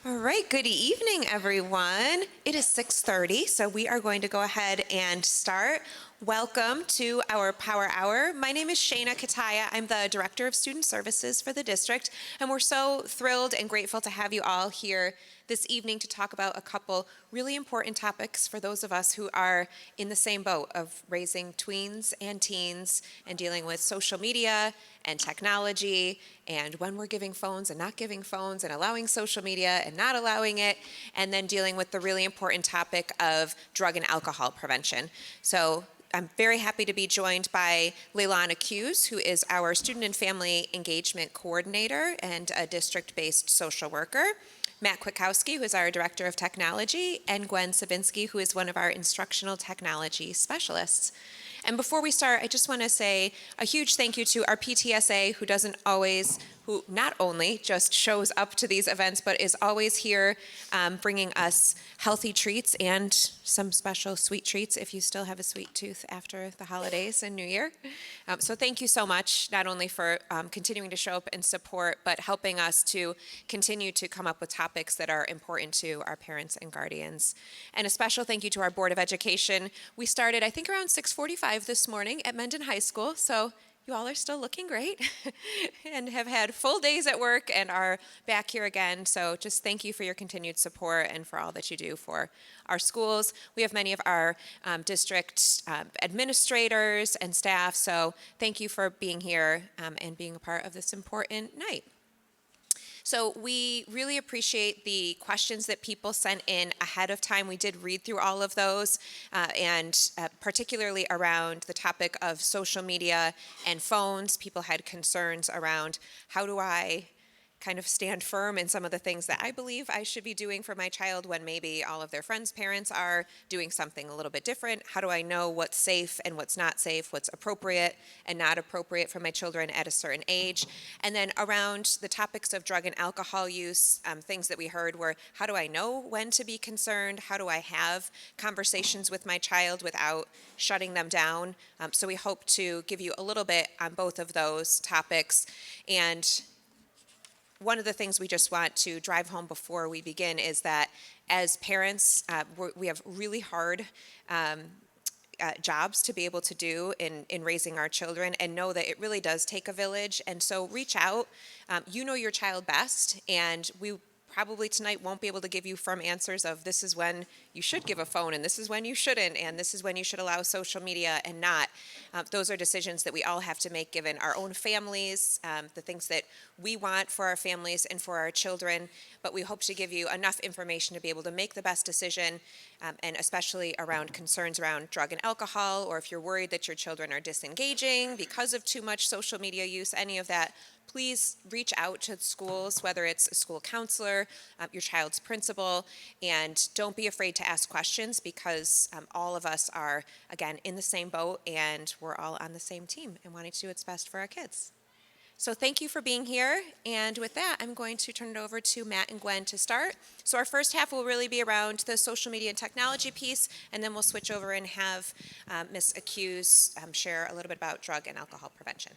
All right, good evening, everyone. It is 6:30, so we are going to go ahead and start. Welcome to our Power Hour. My name is Shayna Kataya. I'm the Director of Student Services for the district, and we're so thrilled and grateful to have you all here this evening to talk about a couple really important topics for those of us who are in the same boat of raising tweens and teens and dealing with social media and technology and when we're giving phones and not giving phones and allowing social media and not allowing it, and then dealing with the really important topic of drug and alcohol prevention. So I'm very happy to be joined by Leilana Hughes, who is our Student and Family Engagement Coordinator and a district-based social worker. Matt Kwiatkowski, who is our Director of Technology, and Gwen Savinsky, who is one of our Instructional Technology Specialists. And before we start, I just want to say a huge thank you to our PTSA, who not only just shows up to these events, but is always here bringing us healthy treats and some special sweet treats if you still have a sweet tooth after the holidays and New Year. So thank you so much, not only for continuing to show up and support, but helping us to continue to come up with topics that are important to our parents and guardians. And a special thank you to our Board of Education. We started, I think, around 6:45 this morning at Mendon High School, so you all are still looking great and have had full days at work and are back here again. So just thank you for your continued support and for all that you do for our schools. We have many of our district administrators and staff, so thank you for being here and being a part of this important night. So we really appreciate the questions that people sent in ahead of time. We did read through all of those, and particularly around the topic of social media and phones. People had concerns around how do I kind of stand firm in some of the things that I believe I should be doing for my child when maybe all of their friends' parents are doing something a little bit different. How do I know what's safe and what's not safe, what's appropriate and not appropriate for my children at a certain age? And then around the topics of drug and alcohol use, things that we heard were, how do I know when to be concerned? How do I have conversations with my child without shutting them down? So we hope to give you a little bit on both of those topics. And one of the things we just want to drive home before we begin is that as parents, we have really hard jobs to be able to do in raising our children, and know that it really does take a village. And so reach out. You know your child best, and we probably tonight won't be able to give you firm answers of this is when you should give a phone and this is when you shouldn't and this is when you should allow social media and not. Those are decisions that we all have to make given our own families, the things that we want for our families and for our children, but we hope to give you enough information to be able to make the best decision, and especially around concerns around drug and alcohol, or if you're worried that your children are disengaging because of too much social media use, any of that. Please reach out to schools, whether it's a school counselor, your child's principal, and don't be afraid to ask questions because all of us are, again, in the same boat and we're all on the same team and wanting to do what's best for our kids. So thank you for being here, and with that, I'm going to turn it over to Matt and Gwen to start. So our first half will really be around the social media and technology piece, and then we'll switch over and have Ms. Hughes share a little bit about drug and alcohol prevention.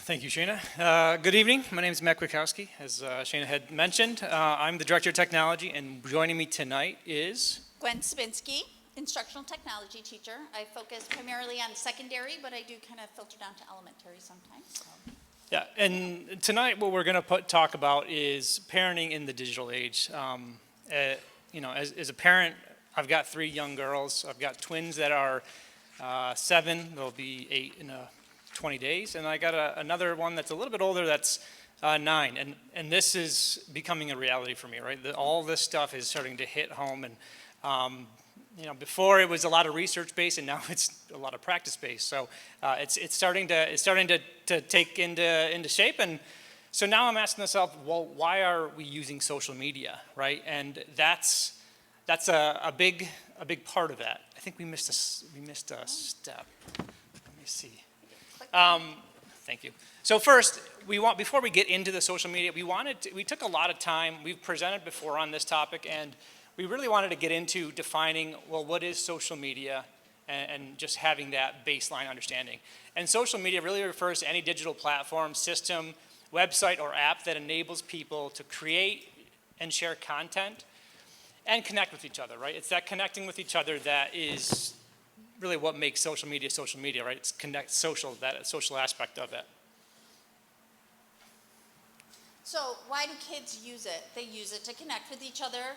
Thank you, Shayna. Good evening. My name is Matt Kwiatkowski. As Shayna had mentioned, I'm the Director of Technology, and joining me tonight is Gwen Savinsky, Instructional Technology Teacher. I focus primarily on secondary, but I do kind of filter down to elementary sometimes. Yeah, and tonight what we're going to talk about is parenting in the digital age. As a parent, I've got 3 young girls. I've got twins that are 7. They'll be 8 in 20 days, and I got another one that's a little bit older that's 9, and this is becoming a reality for me, right? All this stuff is starting to hit home, and before it was a lot of research based, and now it's a lot of practice based. So it's starting to take into shape, and so now I'm asking myself, well, why are we using social media, right? And that's a big part of that. I think we missed a step. Let me see. Thank you. So first, before we get into the social media, we took a lot of time. We've presented before on this topic, and we really wanted to get into defining, well, what is social media, and just having that baseline understanding. And social media really refers to any digital platform, system, website or app that enables people to create and share content and connect with each other, right? It's that connecting with each other that is really what makes social media, right? It's that social aspect of it. So why do kids use it? They use it to connect with each other.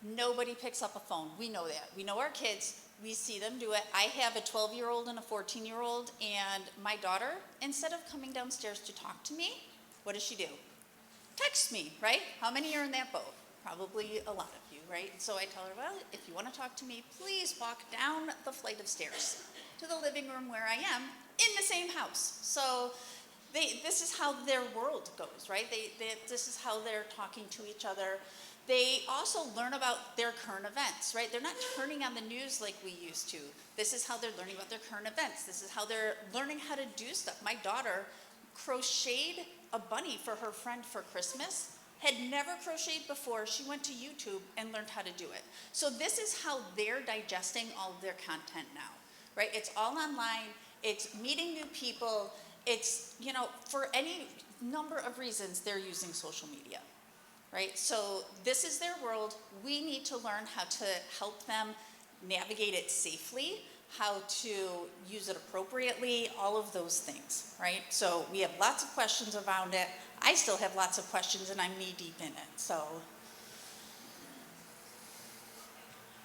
Nobody picks up a phone. We know that. We know our kids. We see them do it. I have a 12-year-old and a 14-year-old, and my daughter, instead of coming downstairs to talk to me, what does she do? Text me, right? How many are in that boat? Probably a lot of you, right? So I tell her, well, if you want to talk to me, please walk down the flight of stairs to the living room where I am in the same house. So this is how their world goes, right? This is how they're talking to each other. They also learn about their current events, right? They're not turning on the news like we used to. This is how they're learning about their current events. This is how they're learning how to do stuff. My daughter crocheted a bunny for her friend for Christmas. Had never crocheted before. She went to YouTube and learned how to do it. So this is how they're digesting all of their content now, right? It's all online. It's meeting new people. It's, for any number of reasons, they're using social media, right? So this is their world. We need to learn how to help them navigate it safely, how to use it appropriately, all of those things, right? So we have lots of questions around it. I still have lots of questions, and I'm knee-deep in it, so.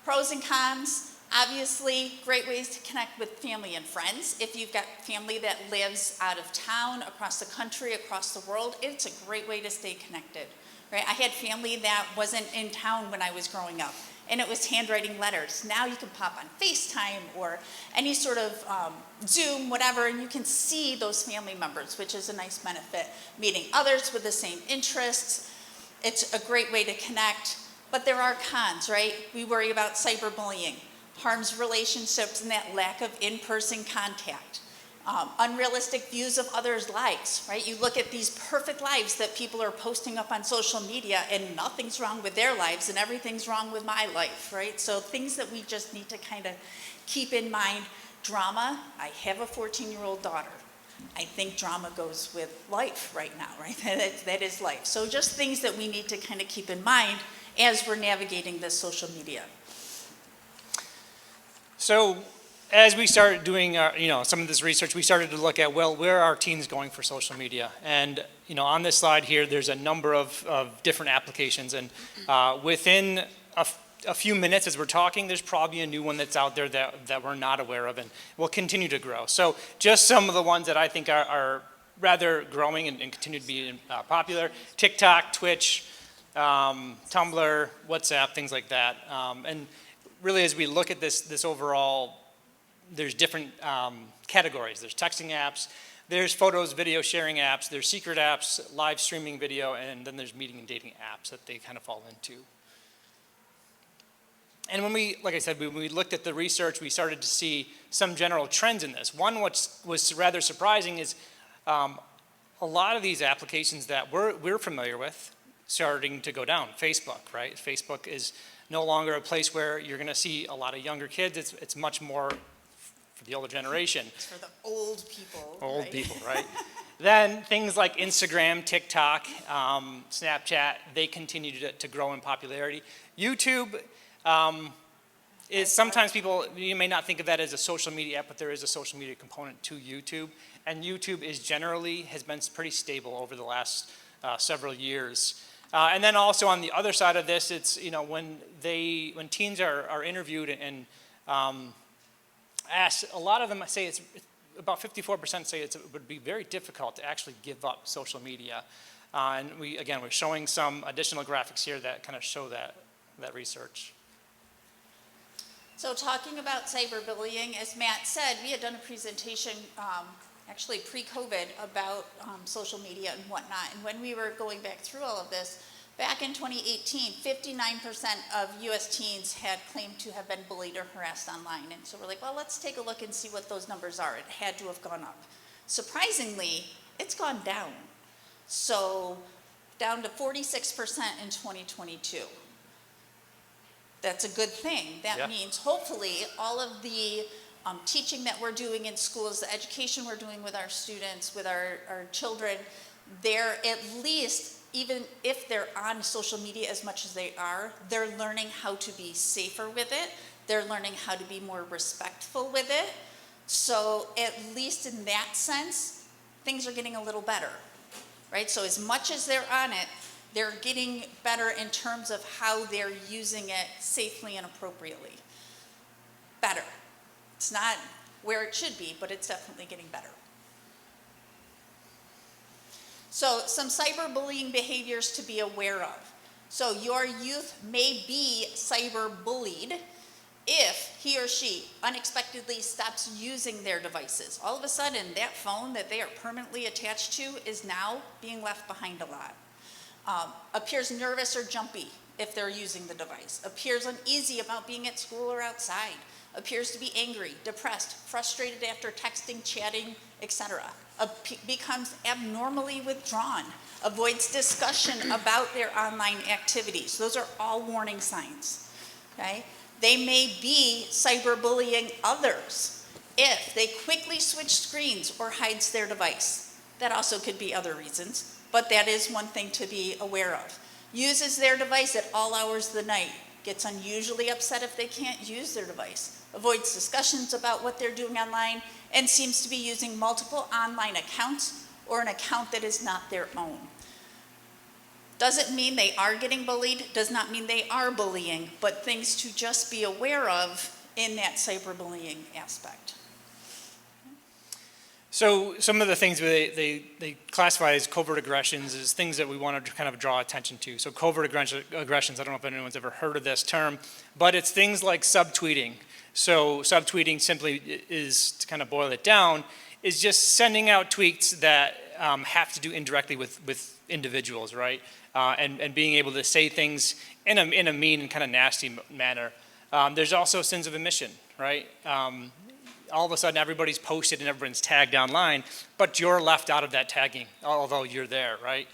Pros and cons, obviously, great ways to connect with family and friends. If you've got family that lives out of town, across the country, across the world, it's a great way to stay connected, right? I had family that wasn't in town when I was growing up, and it was handwriting letters. Now you can pop on FaceTime or any sort of Zoom, whatever, and you can see those family members, which is a nice benefit. Meeting others with the same interests, it's a great way to connect. But there are cons, right? We worry about cyberbullying, harms relationships, and that lack of in-person contact. Unrealistic views of others' lives, right? You look at these perfect lives that people are posting up on social media, and nothing's wrong with their lives and everything's wrong with my life, right? So things that we just need to kind of keep in mind. Drama, I have a 14-year-old daughter. I think drama goes with life right now, right? That is life. So just things that we need to kind of keep in mind as we're navigating this social media. So as we started doing some of this research, we started to look at, well, where are teens going for social media? And on this slide here, there's a number of different applications. And within a few minutes as we're talking, there's probably a new one that's out there that we're not aware of and will continue to grow. So just some of the ones that I think are rather growing and continue to be popular: TikTok, Twitch, Tumblr, WhatsApp, things like that. And really, as we look at this overall, there's different categories. There's texting apps, there's photos, video sharing apps, there's secret apps, live streaming video, and then there's meeting and dating apps that they kind of fall into. And when like I said, when we looked at the research, we started to see some general trends in this. One which was rather surprising is a lot of these applications that we're familiar with starting to go down. Facebook, right? Facebook is no longer a place where you're going to see a lot of younger kids. It's much more for the older generation. It's for the old people. Old people, right? Then things like Instagram, TikTok, Snapchat, they continue to grow in popularity. YouTube is sometimes you may not think of that as a social media app, but there is a social media component to YouTube. And YouTube has been pretty stable over the last several years. And then also on the other side of this, it's when teens are interviewed and asked, a lot of them say it's about 54% say it would be very difficult to actually give up social media. And we're showing some additional graphics here that kind of show that research. So talking about cyberbullying, as Matt said, we had done a presentation actually pre-COVID about social media and whatnot. And when we were going back through all of this, back in 2018, 59% of US teens had claimed to have been bullied or harassed online. And so we're like, well, let's take a look and see what those numbers are. It had to have gone up. Surprisingly, it's gone down. So down to 46% in 2022. That's a good thing. That means hopefully all of the teaching that we're doing in schools, the education we're doing with our students, with our children, they're at least, even if they're on social media as much as they are, they're learning how to be safer with it. They're learning how to be more respectful with it. So at least in that sense, things are getting a little better, right? So as much as they're on it, they're getting better in terms of how they're using it safely and appropriately. Better. It's not where it should be, but it's definitely getting better. So some cyberbullying behaviors to be aware of. So your youth may be cyberbullied if he or she unexpectedly stops using their devices. All of a sudden, that phone that they are permanently attached to is now being left behind a lot. Appears nervous or jumpy if they're using the device. Appears uneasy about being at school or outside. Appears to be angry, depressed, frustrated after texting, chatting, etc. Becomes abnormally withdrawn. Avoids discussion about their online activities. Those are all warning signs. Okay? They may be cyberbullying others if they quickly switch screens or hides their device. That also could be other reasons, but that is one thing to be aware of. Uses their device at all hours of the night. Gets unusually upset if they can't use their device. Avoids discussions about what they're doing online and seems to be using multiple online accounts or an account that is not their own. Doesn't mean they are getting bullied, does not mean they are bullying, but things to just be aware of in that cyberbullying aspect. So some of the things they classify as covert aggressions is things that we want to kind of draw attention to. So covert aggressions, I don't know if anyone's ever heard of this term, but it's things like subtweeting. So subtweeting simply is, to kind of boil it down, is just sending out tweets that have to do indirectly with individuals, right? And being able to say things in a mean and kind of nasty manner. There's also sins of omission, right? All of a sudden everybody's posted and everyone's tagged online, but you're left out of that tagging, although you're there, right?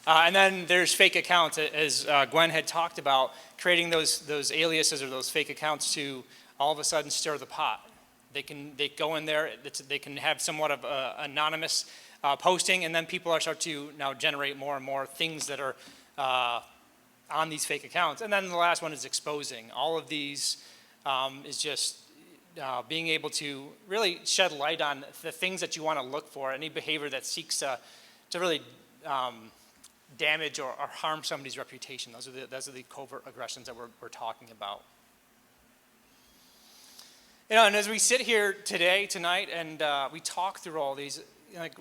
And then there's fake accounts, as Gwen had talked about, creating those aliases or those fake accounts to all of a sudden stir the pot. They go in there, they can have somewhat of anonymous posting, and then people start to now generate more and more things that are on these fake accounts. And then the last one is exposing. All of these is just being able to really shed light on the things that you want to look for, any behavior that seeks to really damage or harm somebody's reputation. Those are the covert aggressions that we're talking about. You know, and as we sit here tonight, and we talk through all these, like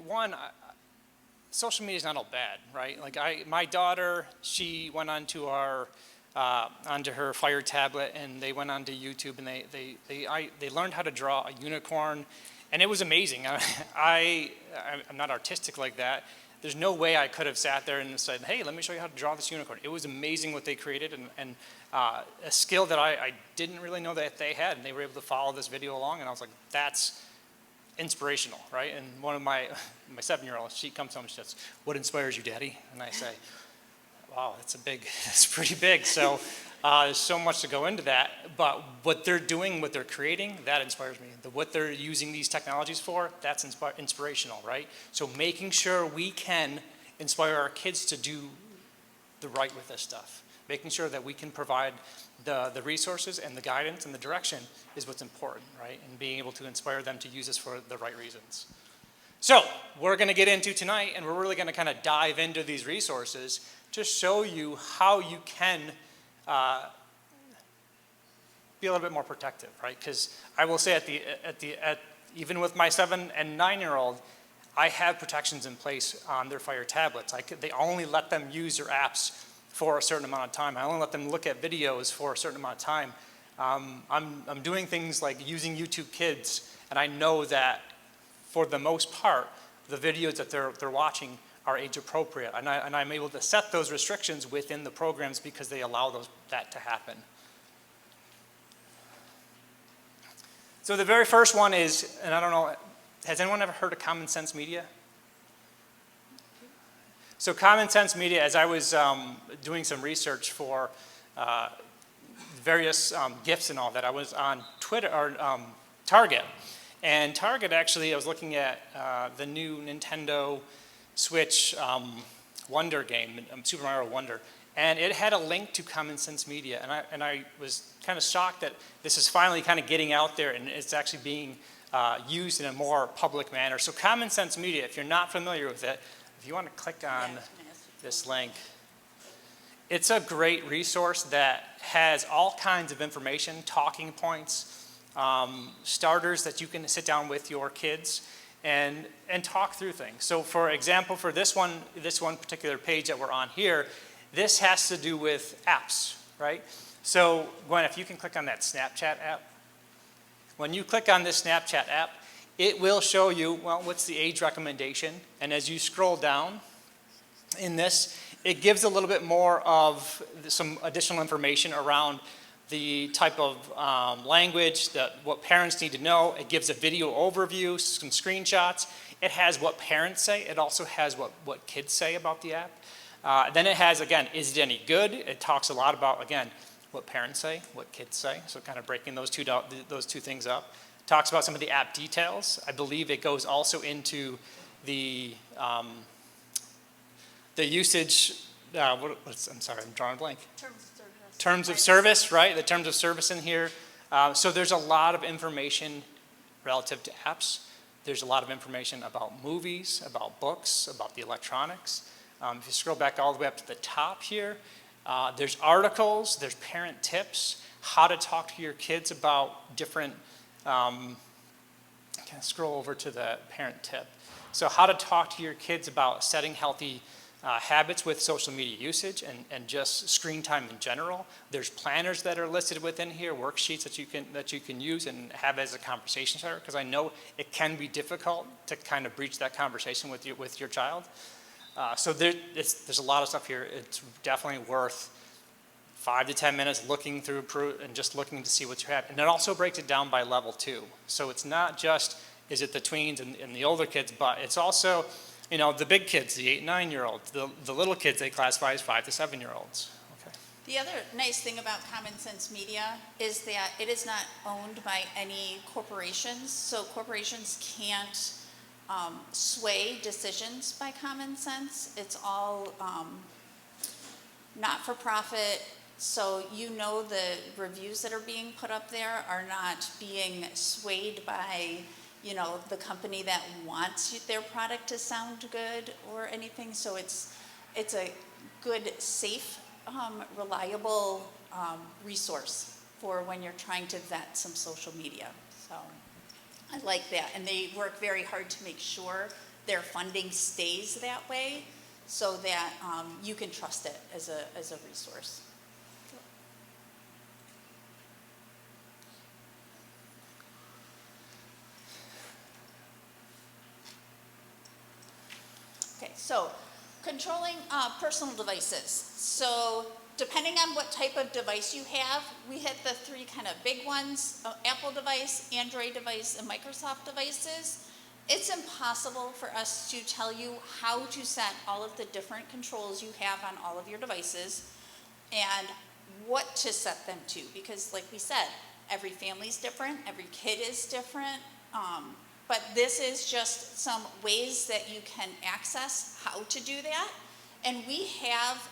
social media is not all bad, right? Like my daughter, she went onto onto her Fire tablet, and they went onto YouTube, and they learned how to draw a unicorn, and it was amazing. I'm not artistic like that. There's no way I could have sat there and said, hey, let me show you how to draw this unicorn. It was amazing what they created, and a skill that I didn't really know that they had, and they were able to follow this video along, and I was like, that's inspirational, right? And one of my 7-year-old, she comes home and she says, what inspires you, Daddy? And I say, wow, it's pretty big. So there's so much to go into that, but what they're doing, what they're creating, that inspires me. What they're using these technologies for, that's inspirational, right? So making sure we can inspire our kids to do the right with this stuff. Making sure that we can provide the resources and the guidance and the direction is what's important, right? And being able to inspire them to use this for the right reasons. So we're going to get into tonight, and we're really going to kind of dive into these resources to show you how you can be a little bit more protective, right? Because I will say even with my 7 and 9-year-old, I have protections in place on their Fire tablets. They only let them use their apps for a certain amount of time. I only let them look at videos for a certain amount of time. I'm doing things like using YouTube Kids, and I know that for the most part, the videos that they're watching are age appropriate, and I'm able to set those restrictions within the programs because they allow that to happen. So the very first one is, and I don't know, has anyone ever heard of Common Sense Media? So Common Sense Media, as I was doing some research for various gifts and all that, I was on Twitter or Target, and Target actually, I was looking at the new Nintendo Switch Wonder game, Super Mario Wonder, and it had a link to Common Sense Media, and I was kind of shocked that this is finally kind of getting out there and it's actually being used in a more public manner. So Common Sense Media, if you're not familiar with it, if you want to click on this link, it's a great resource that has all kinds of information, talking points, starters that you can sit down with your kids and talk through things. So for example, for this one particular page that we're on here, this has to do with apps, right? So Gwen, if you can click on that Snapchat app. When you click on this Snapchat app, it will show you, well, what's the age recommendation? And as you scroll down in this, it gives a little bit more of some additional information around the type of language, what parents need to know. It gives a video overview, some screenshots. It has what parents say. It also has what kids say about the app. Then it has, again, is it any good? It talks a lot about, again, what parents say, what kids say. So kind of breaking those two things up. It talks about some of the app details. I believe it goes also into the usage, I'm sorry, I'm drawing a blank. Terms of service, right? The terms of service in here. So there's a lot of information relative to apps. There's a lot of information about movies, about books, about the electronics. If you scroll back all the way up to the top here, there's articles, there's parent tips, how to talk to your kids about different, kind of scroll over to the parent tip. So how to talk to your kids about setting healthy habits with social media usage and just screen time in general. There's planners that are listed within here, worksheets that you can use and have as a conversation starter, because I know it can be difficult to kind of breach that conversation with your child. So there's a lot of stuff here. It's definitely worth 5 to 10 minutes looking through and just looking to see what you have. And it also breaks it down by level too. So it's not just, is it the tweens and the older kids, but it's also, you know, the big kids, the 8 and 9-year-olds, the little kids they classify as 5 to 7-year-olds. Okay. The other nice thing about Common Sense Media is that it is not owned by any corporations, so corporations can't sway decisions by common sense. It's all not-for-profit, so you know the reviews that are being put up there are not being swayed by, you know, the company that wants their product to sound good or anything. So it's a good, safe, reliable resource for when you're trying to vet some social media. So I like that, and they work very hard to make sure their funding stays that way, so that you can trust it as a resource. Okay, so controlling personal devices. So depending on what type of device you have, we hit the 3 kind of big ones: Apple device, Android device, and Microsoft devices. It's impossible for us to tell you how to set all of the different controls you have on all of your devices and what to set them to, because like we said, every family's different, every kid is different. But this is just some ways that you can access how to do that. And we have,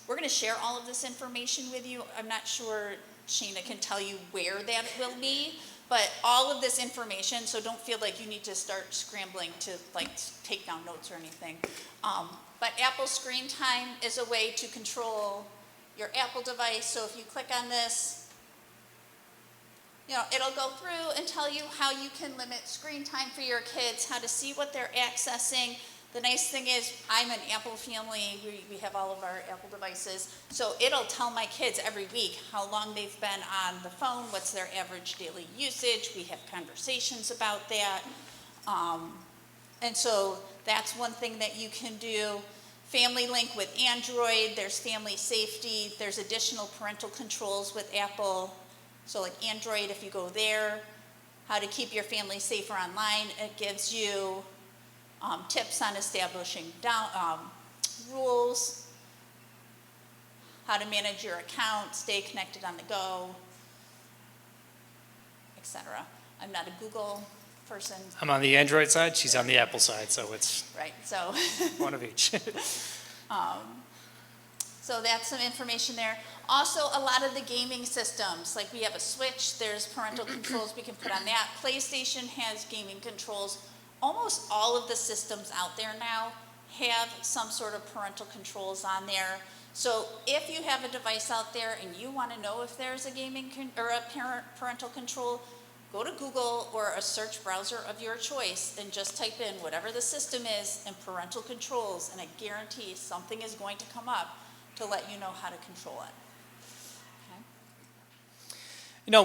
we're gonna share all of this information with you. I'm not sure Shayna can tell you where that will be, but all of this information, so don't feel like you need to start scrambling to like take down notes or anything. But Apple Screen Time is a way to control your Apple device. So if you click on this, you know, it'll go through and tell you how you can limit screen time for your kids, how to see what they're accessing. The nice thing is, I'm an Apple family. We have all of our Apple devices. So it'll tell my kids every week how long they've been on the phone, what's their average daily usage. We have conversations about that. And so that's one thing that you can do. Family Link with Android, there's family safety, there's additional parental controls with Apple. So like Android, if you go there, how to keep your family safer online, it gives you tips on establishing rules, how to manage your account, stay connected on the go, etc. I'm not a Google person? I'm on the Android side, she's on the Apple side, so it's Right, so, one of each. so that's some information there. Also, a lot of the gaming systems, like we have a Switch, there's parental controls we can put on that. PlayStation has gaming controls. Almost all of the systems out there now have some sort of parental controls on there. So if you have a device out there and you want to know if there's a gaming or a parental control, go to Google or a search browser of your choice and just type in whatever the system is and parental controls, and I guarantee something is going to come up to let you know how to control it.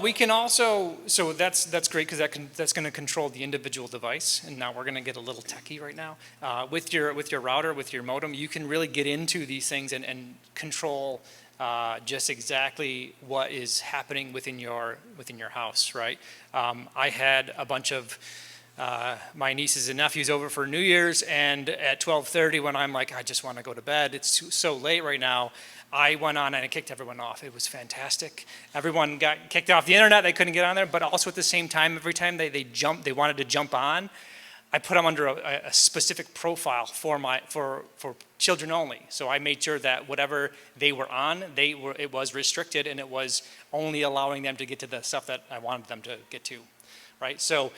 We can also, so that's great because that's going to control the individual device. And now we're going to get a little techie right now. With your router, with your modem, you can really get into these things and control just exactly what is happening within your house, right? I had a bunch of my nieces and nephews over for New Year's, and at 12:30 when I'm like, I just want to go to bed, it's so late right now, I went on and I kicked everyone off. It was fantastic. Everyone got kicked off the internet. They couldn't get on there, but also at the same time, every time they wanted to jump on, I put them under a specific profile for children only. So I made sure that whatever they were on, it was restricted, and it was only allowing them to get to the stuff that I wanted them to get to. Right, so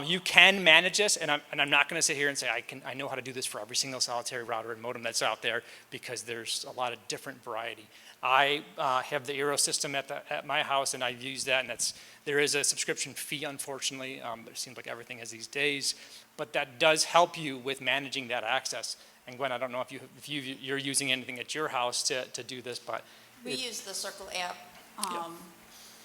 you can manage this, and I'm not going to sit here and say I know how to do this for every single solitary router and modem that's out there, because there's a lot of different variety. I have the Eero system at my house, and I've used that, and there is a subscription fee, unfortunately. It seems like everything is these days, but that does help you with managing that access. And Gwen, I don't know if you're using anything at your house to do this, but we use the Circle app. Yep.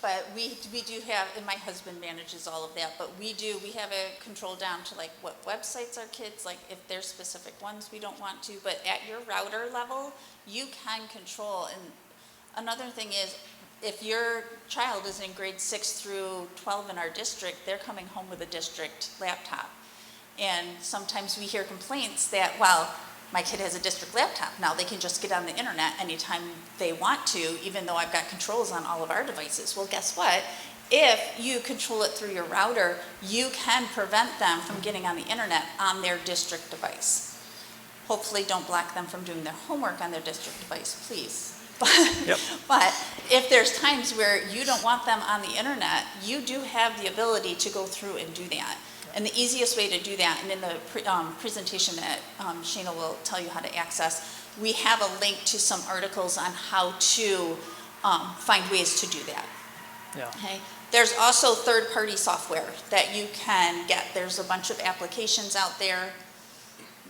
But we do have, and my husband manages all of that, but we have it controlled down to like what websites our kids, like if there's specific ones we don't want to, but at your router level, you can control. And another thing is, if your child is in grade 6 through 12 in our district, they're coming home with a district laptop. And sometimes we hear complaints that, well, my kid has a district laptop. Now they can just get on the internet anytime they want to, even though I've got controls on all of our devices. Well, guess what? If you control it through your router, you can prevent them from getting on the internet on their district device. Hopefully don't block them from doing their homework on their district device, please. Yep. But if there's times where you don't want them on the internet, you do have the ability to go through and do that. And the easiest way to do that, and in the presentation that Shana will tell you how to access, we have a link to some articles on how to find ways to do that. yeah. Okay. There's also third-party software that you can get. There's a bunch of applications out there.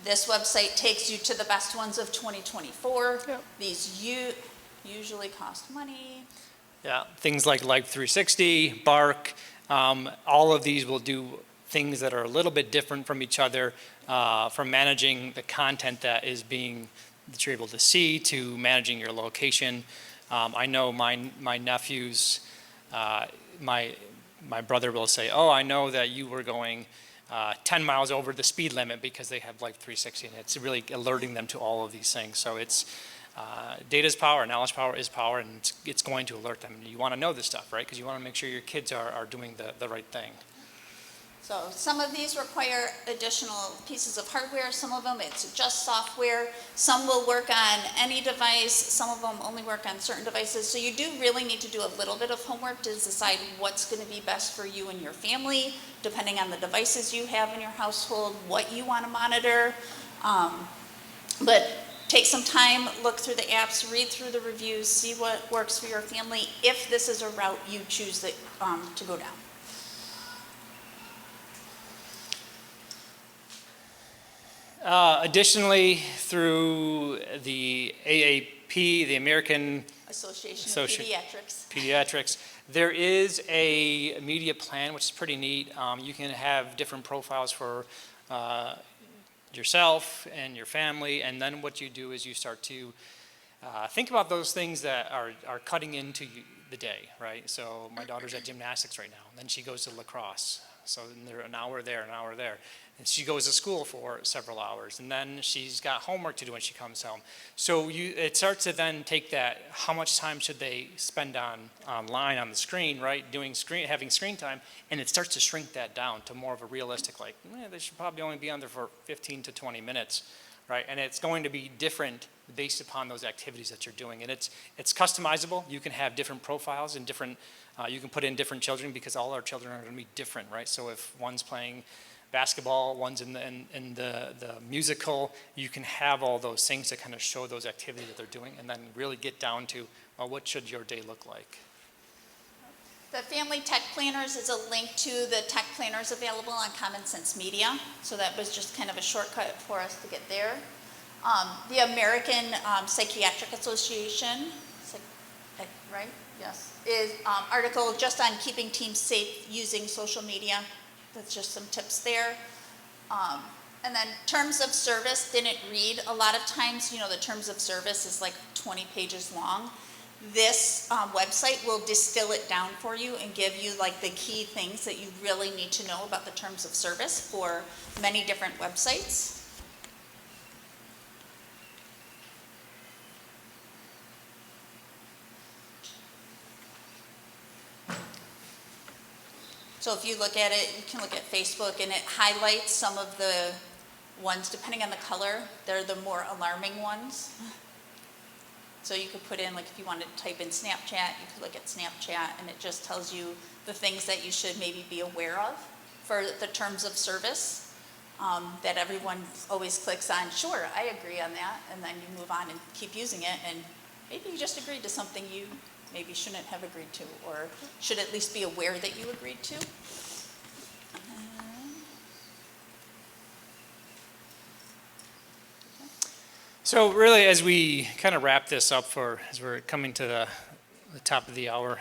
This website takes you to the best ones of 2024. Yep. These usually cost money. Yeah, things like Life 360, Bark, all of these will do things that are a little bit different from each other, from managing the content that you're able to see, to managing your location. I know my nephews, my brother will say, oh, I know that you were going 10 miles over the speed limit, because they have Life 360, and it's really alerting them to all of these things. So it's data is power, knowledge power is power, and it's going to alert them. And you want to know this stuff, right? Because you want to make sure your kids are doing the right thing. So some of these require additional pieces of hardware. Some of them it's just software. Some will work on any device. Some of them only work on certain devices. So you do really need to do a little bit of homework to decide what's going to be best for you and your family, depending on the devices you have in your household, what you want to monitor. But take some time, look through the apps, read through the reviews, see what works for your family, if this is a route you choose to go down. Additionally, through the AAP, the American Association of Pediatrics, there is a media plan, which is pretty neat. You can have different profiles for yourself and your family, and then what you do is you start to think about those things that are cutting into the day, right? So my daughter's at gymnastics right now, and then she goes to lacrosse. So then they're an hour there, an hour there. And she goes to school for several hours, and then she's got homework to do when she comes home. So it starts to then take that, how much time should they spend online on the screen, right, having screen time, and it starts to shrink that down to more of a realistic, like, they should probably only be on there for 15 to 20 minutes, right? And it's going to be different based upon those activities that you're doing. And it's customizable. You can have different profiles and different, you can put in different children because all our children are going to be different, right? So if one's playing basketball, one's in the musical, you can have all those things to kind of show those activities that they're doing and then really get down to, well, what should your day look like? The Family Tech Planners is a link to the tech planners available on Common Sense Media. So that was just kind of a shortcut for us to get there. The American Psychiatric Association, right? Yes. Is article just on keeping teams safe using social media. That's just some tips there. And then terms of service didn't read. A lot of times, the terms of service is like 20 pages long. This website will distill it down for you and give you like the key things that you really need to know about the terms of service for many different websites. So if you look at it, you can look at Facebook, and it highlights some of the ones, depending on the color, they're the more alarming ones. So you could put in, like if you wanted to type in Snapchat, you could look at Snapchat, and it just tells you the things that you should maybe be aware of for the terms of service that everyone always clicks on. Sure, I agree on that, and then you move on and keep using it, and maybe you just agreed to something you maybe shouldn't have agreed to, or should at least be aware that you agreed to. So really, as we kind of wrap this up as we're coming to the top of the hour,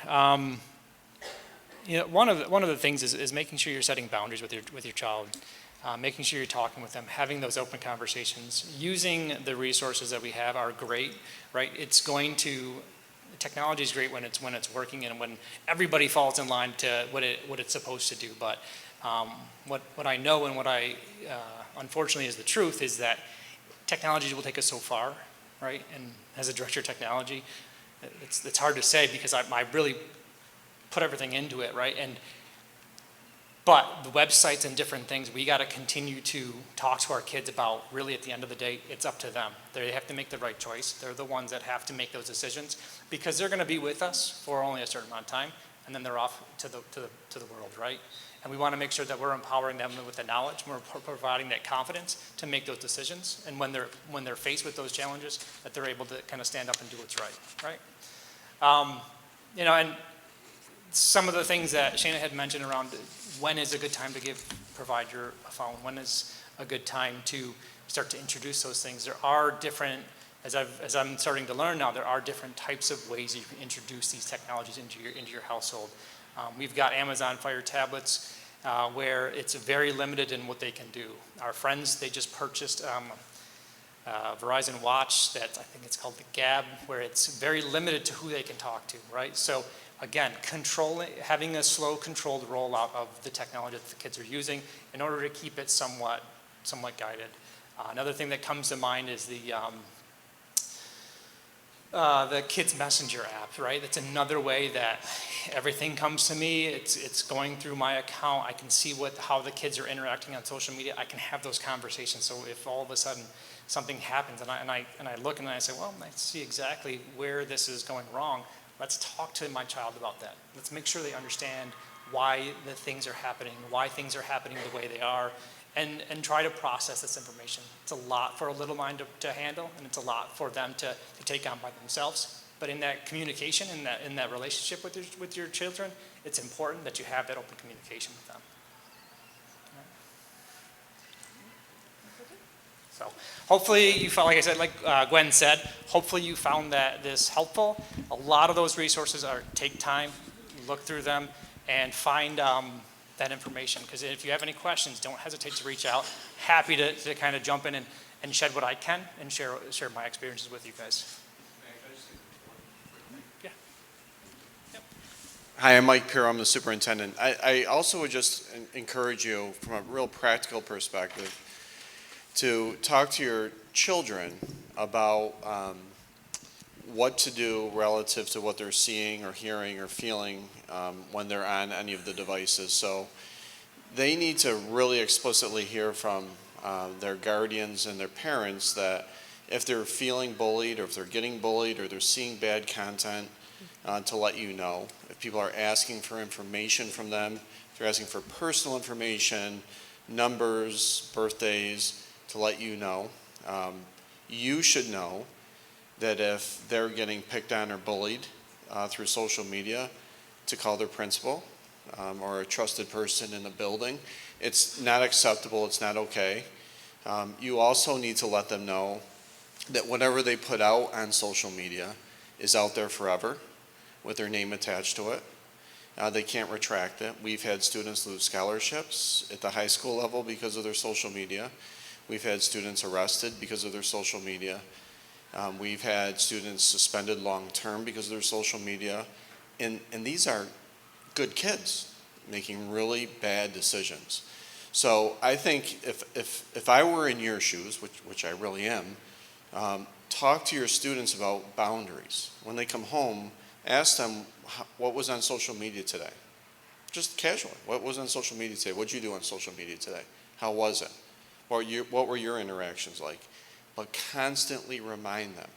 one of the things is making sure you're setting boundaries with your child, making sure you're talking with them, having those open conversations, using the resources that we have are great, right? Technology is great when it's working and when everybody falls in line to what it's supposed to do. But what I know and what I unfortunately is the truth is that technology will take us so far, right? And as a director of technology, it's hard to say because I really put everything into it, right? But the websites and different things, we got to continue to talk to our kids about, really at the end of the day, it's up to them. They have to make the right choice. They're the ones that have to make those decisions because they're going to be with us for only a certain amount of time, and then they're off to the world, right? And we want to make sure that we're empowering them with the knowledge, we're providing that confidence to make those decisions, and when they're faced with those challenges, that they're able to kind of stand up and do what's right? And some of the things that Shana had mentioned around when is a good time to provide a phone, when is a good time to start to introduce those things. There are different, as I'm starting to learn now, there are different types of ways you can introduce these technologies into your household. We've got Amazon Fire tablets where it's very limited in what they can do. Our friends, they just purchased Verizon Watch that I think it's called the Gab, where it's very limited to who they can talk to, right? So again, having a slow, controlled rollout of the technology that the kids are using in order to keep it somewhat guided. Another thing that comes to mind is the Kids Messenger app, right? That's another way that everything comes to me. It's going through my account. I can see how the kids are interacting on social media. I can have those conversations. So if all of a sudden something happens and I look and I say, well, I see exactly where this is going wrong. Let's talk to my child about that. Let's make sure they understand why the things are happening the way they are, and try to process this information. It's a lot for a little mind to handle, and it's a lot for them to take on by themselves. But in that communication, in that relationship with your children, it's important that you have that open communication with them. So hopefully you found, like I said, like Gwen said, hopefully you found this helpful. A lot of those resources take time, look through them, and find that information. Because if you have any questions, don't hesitate to reach out. Happy to kind of jump in and shed what I can and share my experiences with you guys. Yeah. Yeah. Yep. Hi, I'm Mike Pirro, I'm the superintendent. I also would just encourage you from a real practical perspective to talk to your children about what to do relative to what they're seeing or hearing or feeling when they're on any of the devices. So they need to really explicitly hear from their guardians and their parents that if they're feeling bullied or if they're getting bullied or they're seeing bad content, to let you know. If people are asking for information from them, if they're asking for personal information, numbers, birthdays, to let you know. You should know that if they're getting picked on or bullied through social media, to call their principal or a trusted person in the building. It's not acceptable, it's not okay. You also need to let them know that whatever they put out on social media is out there forever with their name attached to it. They can't retract it. We've had students lose scholarships at the high school level because of their social media. We've had students arrested because of their social media. We've had students suspended long-term because of their social media. And these are good kids making really bad decisions. So I think if I were in your shoes, which I really am, talk to your students about boundaries. When they come home, ask them what was on social media today. Just casually, what was on social media today? What did you do on social media today? How was it? What were your interactions like? But constantly remind them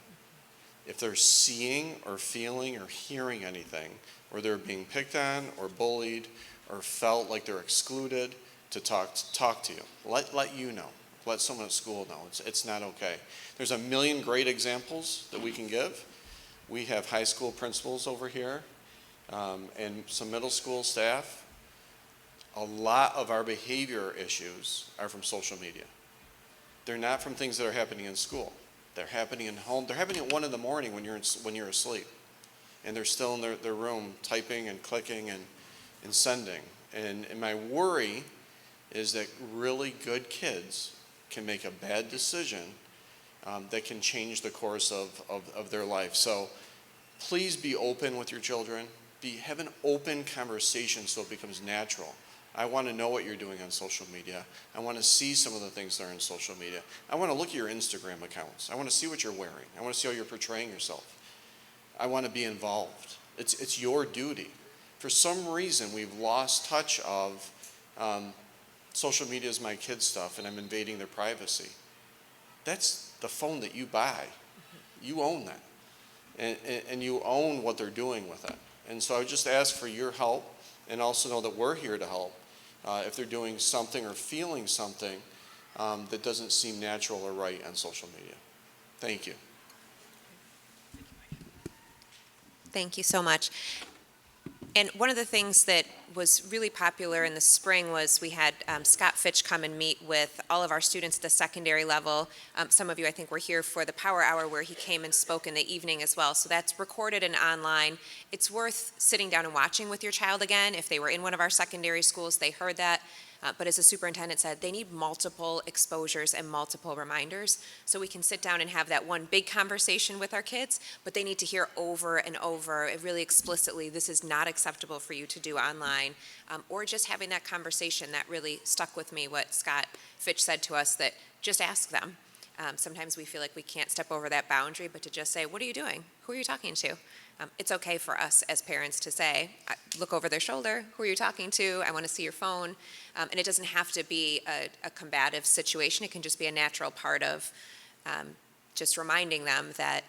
if they're seeing or feeling or hearing anything where they're being picked on or bullied or felt like they're excluded, to talk to you. Let you know. Let someone at school know. It's not okay. There's a million great examples that we can give. We have high school principals over here and some middle school staff. A lot of our behavior issues are from social media. They're not from things that are happening in school. They're happening in home. They're happening at 1 a.m. when you're asleep. And they're still in their room typing and clicking and sending. And my worry is that really good kids can make a bad decision that can change the course of their life. So please be open with your children. Have an open conversation so it becomes natural. I want to know what you're doing on social media. I want to see some of the things that are in social media. I want to look at your Instagram accounts. I want to see what you're wearing. I want to see how you're portraying yourself. I want to be involved. It's your duty. For some reason, we've lost touch of social media is my kids' stuff and I'm invading their privacy. That's the phone that you buy. You own that. And you own what they're doing with it. And so I would just ask for your help and also know that we're here to help if they're doing something or feeling something that doesn't seem natural or right on social media. Thank you. Thank you so much. And one of the things that was really popular in the spring was we had Scott Fitch come and meet with all of our students at the secondary level. Some of you, I think, were here for the Power Hour where he came and spoke in the evening as well. So that's recorded and online. It's worth sitting down and watching with your child again. If they were in one of our secondary schools, they heard that. But as the superintendent said, they need multiple exposures and multiple reminders. So we can sit down and have that one big conversation with our kids, but they need to hear over and over, really explicitly, this is not acceptable for you to do online. Or just having that conversation that really stuck with me, what Scott Fitch said to us, that just ask them. Sometimes we feel like we can't step over that boundary, but to just say, what are you doing? Who are you talking to? It's okay for us as parents to say, look over their shoulder, who are you talking to? I want to see your phone. And it doesn't have to be a combative situation. It can just be a natural part of just reminding them that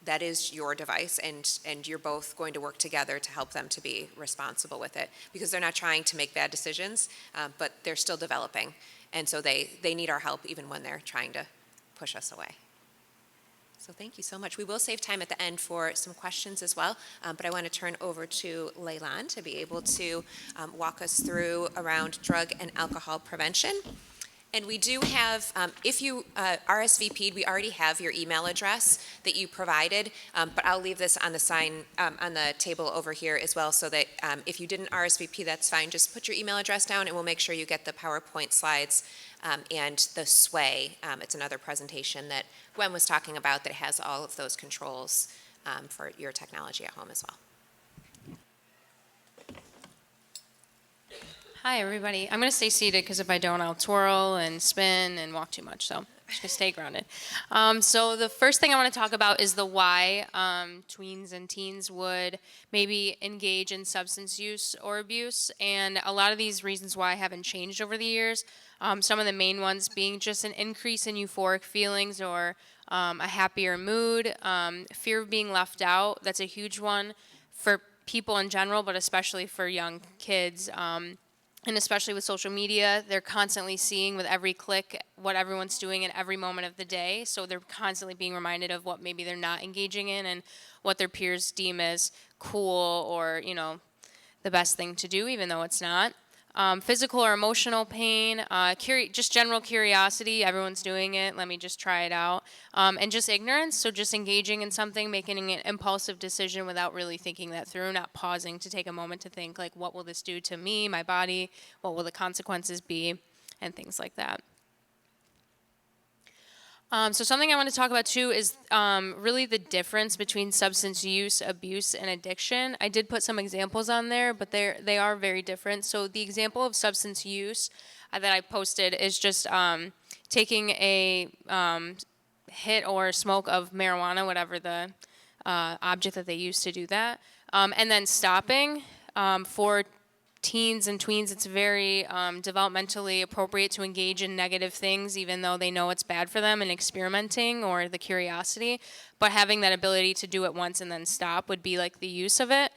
that is your device and you're both going to work together to help them to be responsible with it. Because they're not trying to make bad decisions, but they're still developing. And so they need our help even when they're trying to push us away. So thank you so much. We will save time at the end for some questions as well, but I want to turn over to Leilan to be able to walk us through around drug and alcohol prevention. And we do have, if you RSVP'd, we already have your email address that you provided, but I'll leave this on the sign, on the table over here as well, so that if you didn't RSVP, that's fine. Just put your email address down and we'll make sure you get the PowerPoint slides and the sway. It's another presentation that Gwen was talking about that has all of those controls for your technology at home as well. Hi, everybody. I'm going to stay seated because if I don't, I'll twirl and spin and walk too much. So I'm just going to stay grounded. So the first thing I want to talk about is the why tweens and teens would maybe engage in substance use or abuse. And a lot of these reasons why haven't changed over the years. Some of the main ones being just an increase in euphoric feelings or a happier mood, fear of being left out. That's a huge one for people in general, but especially for young kids. And especially with social media, they're constantly seeing with every click what everyone's doing at every moment of the day. So they're constantly being reminded of what maybe they're not engaging in and what their peers deem as cool or, the best thing to do, even though it's not. Physical or emotional pain, just general curiosity, everyone's doing it, let me just try it out. And just ignorance, so just engaging in something, making an impulsive decision without really thinking that through, not pausing to take a moment to think, like, what will this do to me, my body, what will the consequences be, and things like that. So something I want to talk about too is really the difference between substance use, abuse, and addiction. I did put some examples on there, but they are very different. So the example of substance use that I posted is just taking a hit or smoke of marijuana, whatever the object that they use to do that, and then stopping. For teens and tweens, it's very developmentally appropriate to engage in negative things, even though they know it's bad for them, and experimenting or the curiosity. But having that ability to do it once and then stop would be like the use of it.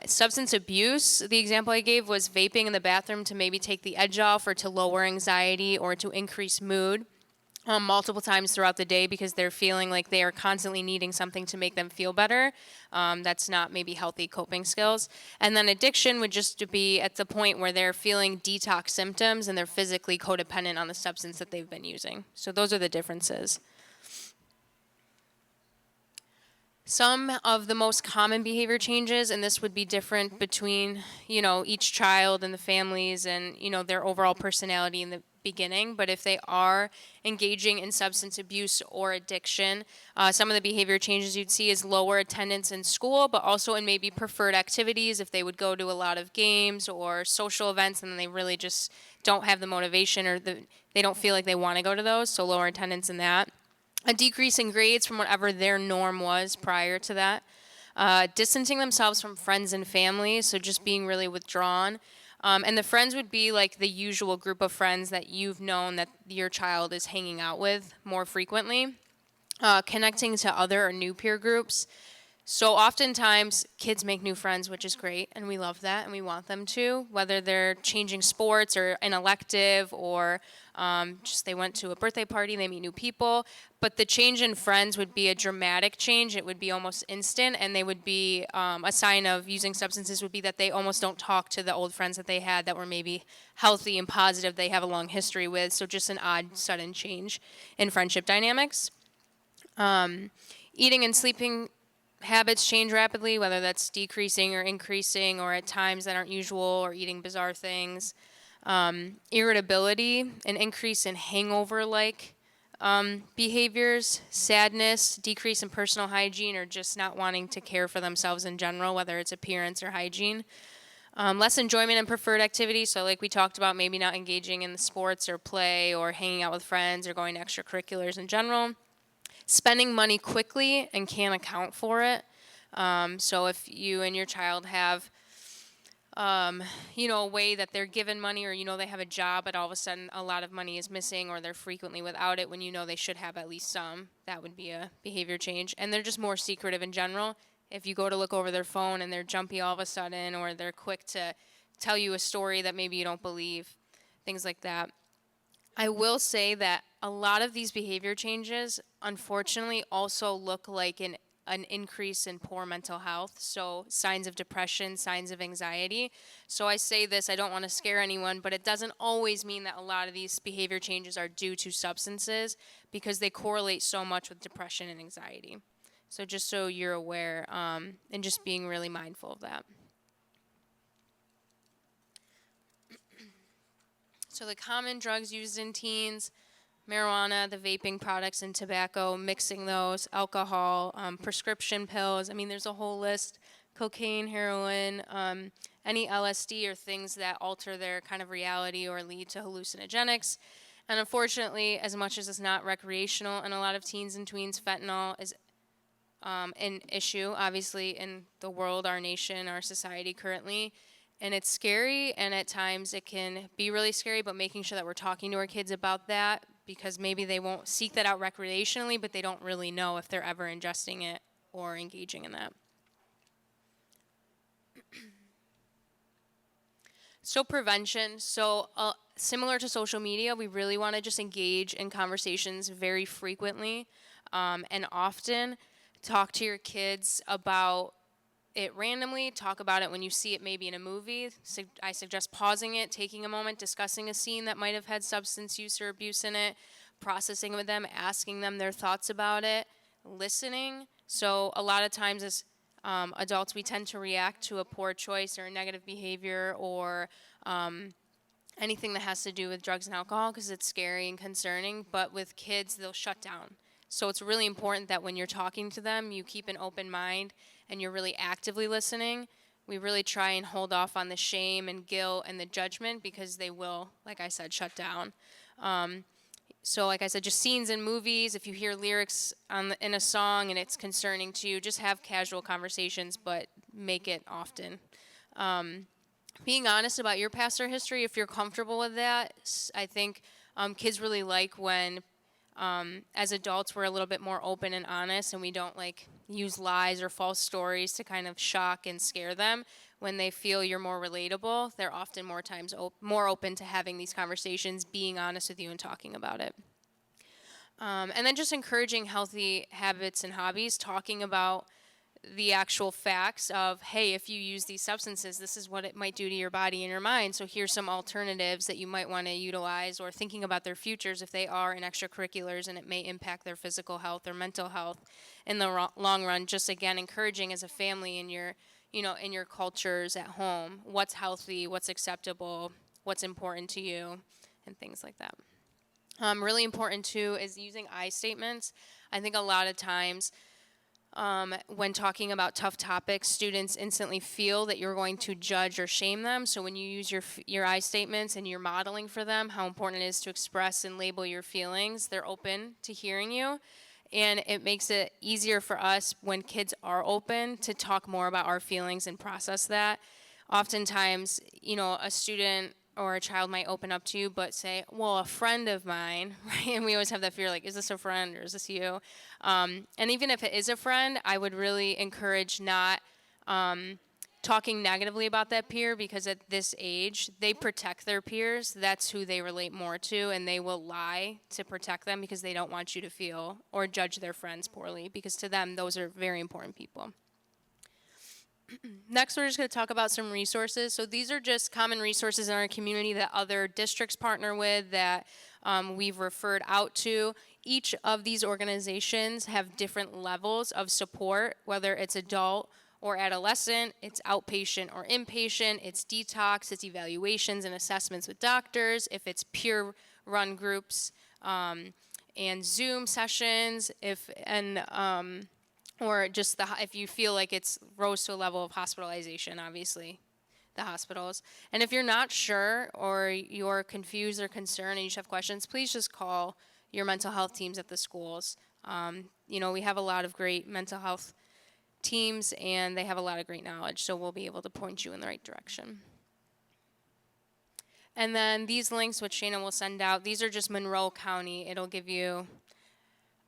Substance abuse, the example I gave was vaping in the bathroom to maybe take the edge off or to lower anxiety or to increase mood. Multiple times throughout the day because they're feeling like they are constantly needing something to make them feel better. That's not maybe healthy coping skills. And then addiction would just be at the point where they're feeling detox symptoms and they're physically codependent on the substance that they've been using. So those are the differences. Some of the most common behavior changes, and this would be different between, each child and the families and, their overall personality in the beginning, but if they are engaging in substance abuse or addiction, some of the behavior changes you'd see is lower attendance in school, but also in maybe preferred activities if they would go to a lot of games or social events and then they really just don't have the motivation or they don't feel like they want to go to those, so lower attendance in that. A decrease in grades from whatever their norm was prior to that. Distancing themselves from friends and family, so just being really withdrawn. And the friends would be like the usual group of friends that you've known that your child is hanging out with more frequently. Connecting to other or new peer groups. So oftentimes kids make new friends, which is great, and we love that, and we want them to, whether they're changing sports or an elective or just they went to a birthday party, they meet new people. But the change in friends would be a dramatic change. It would be almost instant, and they would be a sign of using substances would be that they almost don't talk to the old friends that they had that were maybe healthy and positive they have a long history with. So just an odd, sudden change in friendship dynamics. Eating and sleeping habits change rapidly, whether that's decreasing or increasing or at times that aren't usual or eating bizarre things. Irritability, an increase in hangover-like behaviors, sadness, decrease in personal hygiene or just not wanting to care for themselves in general, whether it's appearance or hygiene. Less enjoyment in preferred activities, so like we talked about, maybe not engaging in the sports or play or hanging out with friends or going to extracurriculars in general. Spending money quickly and can't account for it. So if you and your child have, a way that they're given money or they have a job, but all of a sudden a lot of money is missing or they're frequently without it when they should have at least some, that would be a behavior change. And they're just more secretive in general. If you go to look over their phone and they're jumpy all of a sudden or they're quick to tell you a story that maybe you don't believe, things like that. I will say that a lot of these behavior changes, unfortunately, also look like an increase in poor mental health, so signs of depression, signs of anxiety. So I say this, I don't want to scare anyone, but it doesn't always mean that a lot of these behavior changes are due to substances because they correlate so much with depression and anxiety. So just so you're aware and just being really mindful of that. So the common drugs used in teens, marijuana, the vaping products, and tobacco, mixing those, alcohol, prescription pills. I mean, there's a whole list. cocaine, heroin, any LSD or things that alter their kind of reality or lead to hallucinogenics. And unfortunately, as much as it's not recreational in a lot of teens and tweens, fentanyl is an issue, obviously, in the world, our nation, our society currently. And it's scary, and at times it can be really scary, but making sure that we're talking to our kids about that, because maybe they won't seek that out recreationally, but they don't really know if they're ever ingesting it or engaging in that. So prevention, similar to social media, we really want to just engage in conversations very frequently and often. Talk to your kids about it randomly, talk about it when you see it maybe in a movie. I suggest pausing it, taking a moment, discussing a scene that might have had substance use or abuse in it, processing with them, asking them their thoughts about it, listening. So a lot of times as adults, we tend to react to a poor choice or a negative behavior or anything that has to do with drugs and alcohol because it's scary and concerning. But with kids, they'll shut down. So it's really important that when you're talking to them, you keep an open mind and you're really actively listening. We really try and hold off on the shame and guilt and the judgment because they will, like I said, shut down. So like I said, just scenes in movies, if you hear lyrics in a song and it's concerning to you, just have casual conversations, but make it often. Being honest about your past or history, if you're comfortable with that, I think kids really like when as adults, we're a little bit more open and honest, and we don't use lies or false stories to kind of shock and scare them. When they feel you're more relatable, they're often more open to having these conversations, being honest with you, and talking about it. And then just encouraging healthy habits and hobbies, talking about the actual facts of, hey, if you use these substances, this is what it might do to your body and your mind. So here's some alternatives that you might want to utilize, or thinking about their futures if they are in extracurriculars and it may impact their physical health or mental health in the long run. Just again, encouraging as a family in your, in your cultures at home, what's healthy, what's acceptable, what's important to you, and things like that. Really important too is using I statements. I think a lot of times when talking about tough topics, students instantly feel that you're going to judge or shame them. So when you use your I statements and you're modeling for them how important it is to express and label your feelings, they're open to hearing you. And it makes it easier for us when kids are open to talk more about our feelings and process that. Oftentimes, a student or a child might open up to you but say, well, a friend of mine, right? And we always have that fear, is this a friend or is this you? And even if it is a friend, I would really encourage not talking negatively about that peer, because at this age, they protect their peers. That's who they relate more to, and they will lie to protect them because they don't want you to feel or judge their friends poorly, because to them, those are very important people. Next, we're just going to talk about some resources. So these are just common resources in our community that other districts partner with, that we've referred out to. Each of these organizations have different levels of support, whether it's adult or adolescent, it's outpatient or inpatient, it's detox, it's evaluations and assessments with doctors, if it's peer-run groups and Zoom sessions, or just if you feel like it's rose to a level of hospitalization, obviously, the hospitals. And if you're not sure or you're confused or concerned and you just have questions, please just call your mental health teams at the schools. We have a lot of great mental health teams, and they have a lot of great knowledge, so we'll be able to point you in the right direction. And then these links, which Shana will send out, these are just Monroe County. It'll give you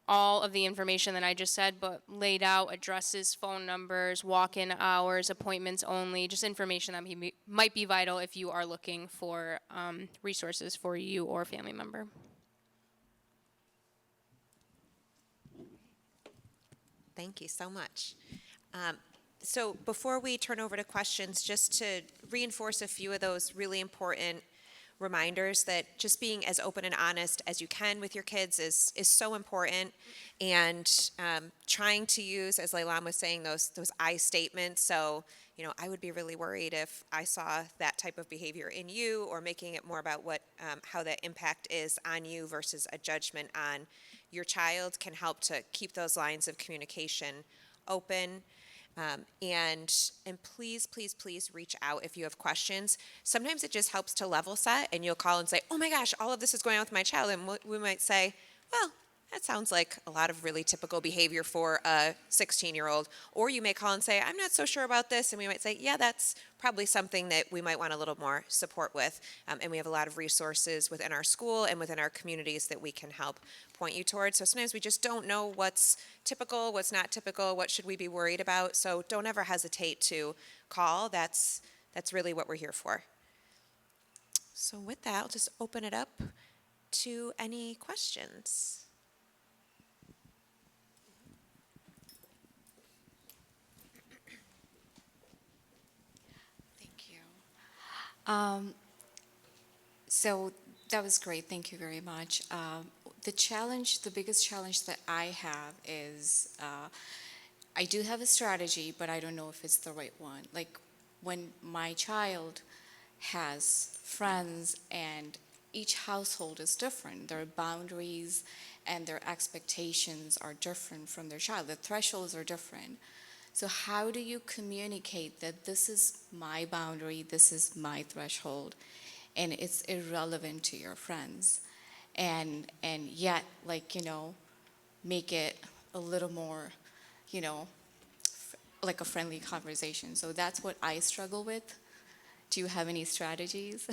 all of the information that I just said, but laid out: addresses, phone numbers, walk-in hours, appointments only, just information that might be vital if you are looking for resources for you or a family member. Thank you so much. So before we turn over to questions, just to reinforce a few of those really important reminders, that just being as open and honest as you can with your kids is so important, and trying to use, as Leilan was saying, those I statements. So, I would be really worried if I saw that type of behavior in you, or making it more about how that impact is on you versus a judgment on your child, can help to keep those lines of communication open. And please, please, please reach out if you have questions. Sometimes it just helps to level set, and you'll call and say, "Oh my gosh, all of this is going on with my child," and we might say, "Well, that sounds like a lot of really typical behavior for a 16-year-old." Or you may call and say, "I'm not so sure about this," and we might say, "Yeah, that's probably something that we might want a little more support with." And we have a lot of resources within our school and within our communities that we can help point you towards. So sometimes we just don't know what's typical, what's not typical, what should we be worried about. So don't ever hesitate to call. That's really what we're here for. So with that, I'll just open it up to any questions. Thank you. So that was great. Thank you very much. The biggest challenge that I have is I do have a strategy, but I don't know if it's the right one. Like when my child has friends and each household is different, their boundaries and their expectations are different from their child. The thresholds are different. So how do you communicate that this is my boundary, this is my threshold, and it's irrelevant to your friends? And yet, make it a little more, like a friendly conversation. So that's what I struggle with. Do you have any strategies?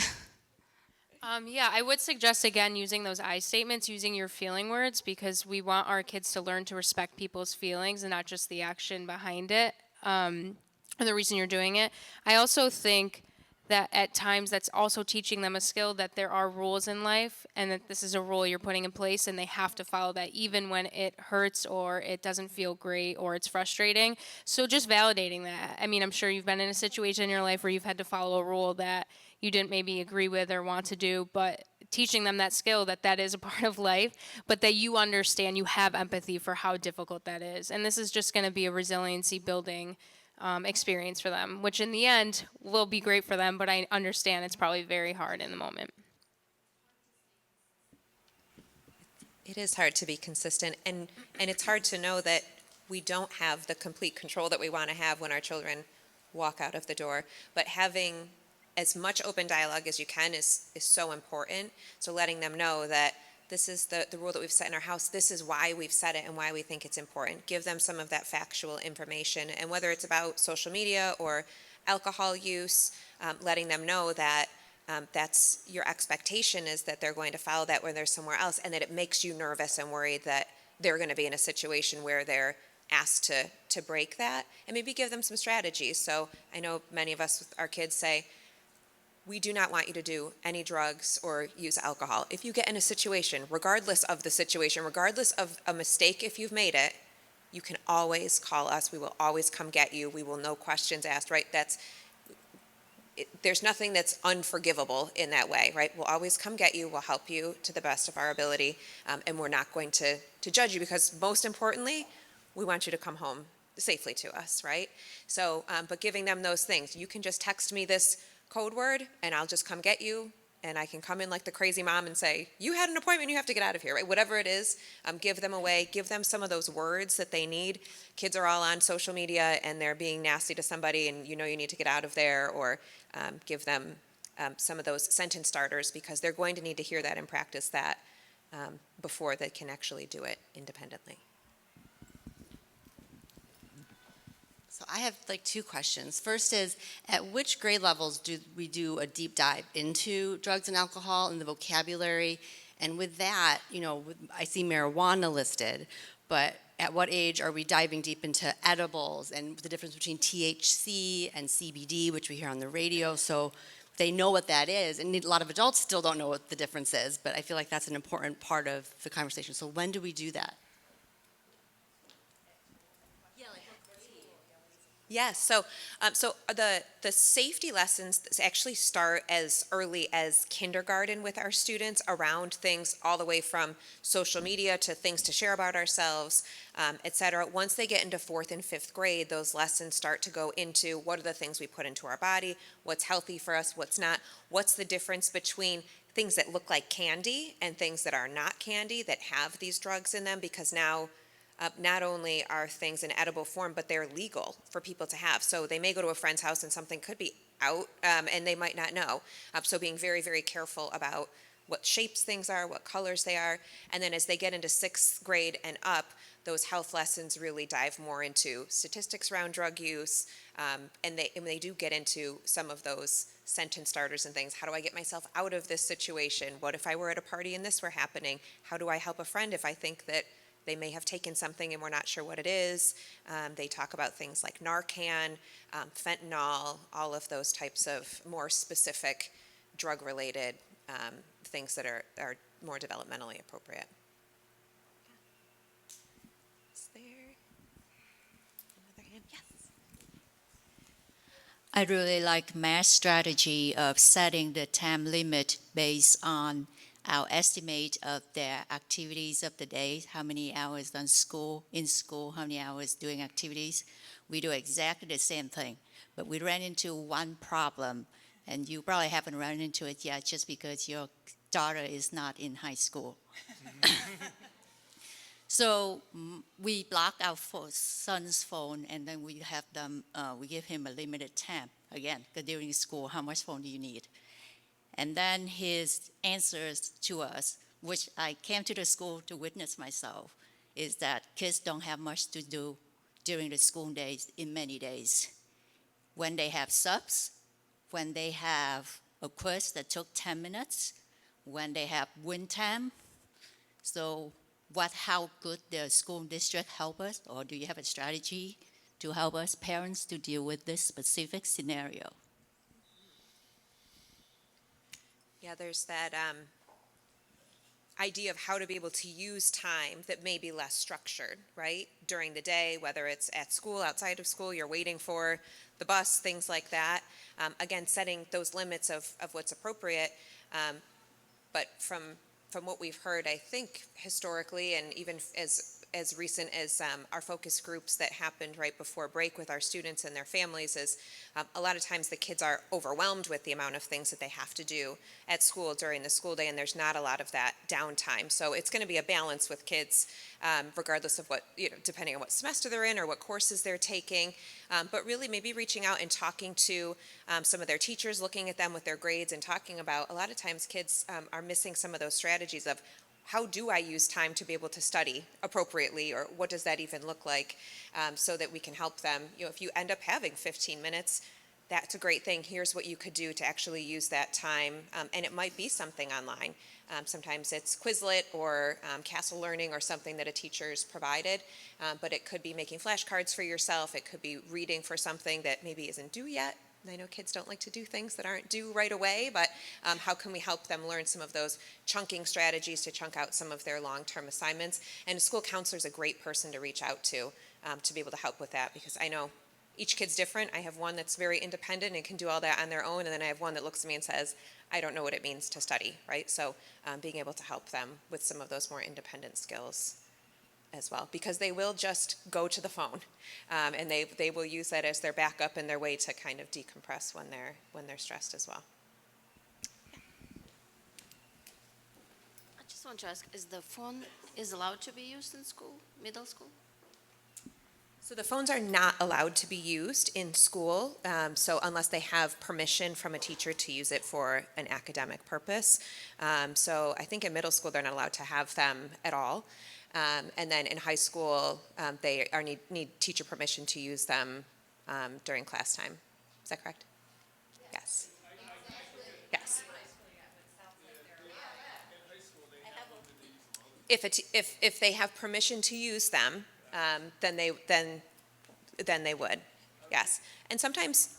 Yeah, I would suggest again using those I statements, using your feeling words, because we want our kids to learn to respect people's feelings and not just the action behind it, and the reason you're doing it. I also think that at times that's also teaching them a skill that there are rules in life and that this is a rule you're putting in place and they have to follow that even when it hurts or it doesn't feel great or it's frustrating. So just validating that. I mean, I'm sure you've been in a situation in your life where you've had to follow a rule that you didn't maybe agree with or want to do, but teaching them that skill, that that is a part of life, but that you understand, you have empathy for how difficult that is. And this is just going to be a resiliency building experience for them, which in the end will be great for them, but I understand it's probably very hard in the moment. It is hard to be consistent, and it's hard to know that we don't have the complete control that we want to have when our children walk out of the door. But having as much open dialogue as you can is so important. So letting them know that this is the rule that we've set in our house. This is why we've set it and why we think it's important. Give them some of that factual information. And whether it's about social media or alcohol use, letting them know that that's your expectation is that they're going to follow that when they're somewhere else, and that it makes you nervous and worried that they're going to be in a situation where they're asked to break that. And maybe give them some strategies. So I know many of us with our kids say, we do not want you to do any drugs or use alcohol. If you get in a situation, regardless of the situation, regardless of a mistake if you've made it, you can always call us. We will always come get you. We will no questions asked, right? There's nothing that's unforgivable in that way, right? We'll always come get you. We'll help you to the best of our ability, and we're not going to judge you, because most importantly, we want you to come home safely to us, right? So, but giving them those things. You can just text me this code word and I'll just come get you, and I can come in like the crazy mom and say, you had an appointment, you have to get out of here, right? Whatever it is, give them away, give them some of those words that they need. Kids are all on social media and they're being nasty to somebody and you need to get out of there, or give them some of those sentence starters, because they're going to need to hear that and practice that before they can actually do it independently. So I have two questions. First is, at which grade levels do we do a deep dive into drugs and alcohol and the vocabulary? And with that, I see marijuana listed, but at what age are we diving deep into edibles and the difference between THC and CBD, which we hear on the radio? So they know what that is, and a lot of adults still don't know what the difference is, but I feel like that's an important part of the conversation. So when do we do that? Yes, so the safety lessons actually start as early as kindergarten with our students, around things all the way from social media to things to share about ourselves, et cetera. Once they get into 4th and 5th grade, those lessons start to go into what are the things we put into our body, what's healthy for us, what's not, what's the difference between things that look like candy and things that are not candy that have these drugs in them, because now not only are things in edible form, but they're legal for people to have. So they may go to a friend's house and something could be out, and they might not know. So being very, very careful about what shapes things are, what colors they are. And then as they get into sixth grade and up, those health lessons really dive more into statistics around drug use. And they do get into some of those sentence starters and things. How do I get myself out of this situation? What if I were at a party and this were happening? How do I help a friend if I think that they may have taken something and we're not sure what it is? They talk about things like Narcan, fentanyl, all of those types of more specific drug-related things that are more developmentally appropriate. Is there another hand? Yes. I really like Matt's strategy of setting the time limit based on our estimate of their activities of the day, how many hours in school, how many hours doing activities. We do exactly the same thing, but we ran into one problem, and you probably haven't run into it yet just because your daughter is not in high school. So we block our son's phone, and then we have them. We give him a limited time. Again, because during school, how much phone do you need? And then his answers to us, which I came to the school to witness myself, is that kids don't have much to do during the school days in many days. When they have subs, when they have a quiz that took 10 minutes, when they have win time. So how could the school district help us, or do you have a strategy to help us parents to deal with this specific scenario? Yeah, there's that idea of how to be able to use time that may be less structured, right? During the day, whether it's at school, outside of school, you're waiting for the bus, things like that. Again, setting those limits of what's appropriate. But from what we've heard, I think historically, and even as recent as our focus groups that happened right before break with our students and their families, is a lot of times the kids are overwhelmed with the amount of things that they have to do at school during the school day, and there's not a lot of that downtime. So it's going to be a balance with kids, regardless of what, depending on what semester they're in or what courses they're taking. But really maybe reaching out and talking to some of their teachers, looking at them with their grades and talking about, a lot of times kids are missing some of those strategies of, how do I use time to be able to study appropriately, or what does that even look like, so that we can help them. If you end up having 15 minutes, that's a great thing. Here's what you could do to actually use that time, and it might be something online. Sometimes it's Quizlet or Castle Learning or something that a teacher's provided, but it could be making flashcards for yourself. It could be reading for something that maybe isn't due yet. I know kids don't like to do things that aren't due right away, but how can we help them learn some of those chunking strategies to chunk out some of their long-term assignments? And a school counselor is a great person to reach out to be able to help with that, because I know each kid's different. I have one that's very independent and can do all that on their own, and then I have one that looks at me and says, I don't know what it means to study, right? So being able to help them with some of those more independent skills as well, because they will just go to the phone, and they will use that as their backup and their way to kind of decompress when they're stressed as well. I just want to ask, is the phone allowed to be used in school, middle school? So the phones are not allowed to be used in school, so unless they have permission from a teacher to use it for an academic purpose. So I think in middle school they're not allowed to have them at all. And then in high school, they need teacher permission to use them during class time. Is that correct? Yes. Yes. If they have permission to use them, then they would. Yes. And sometimes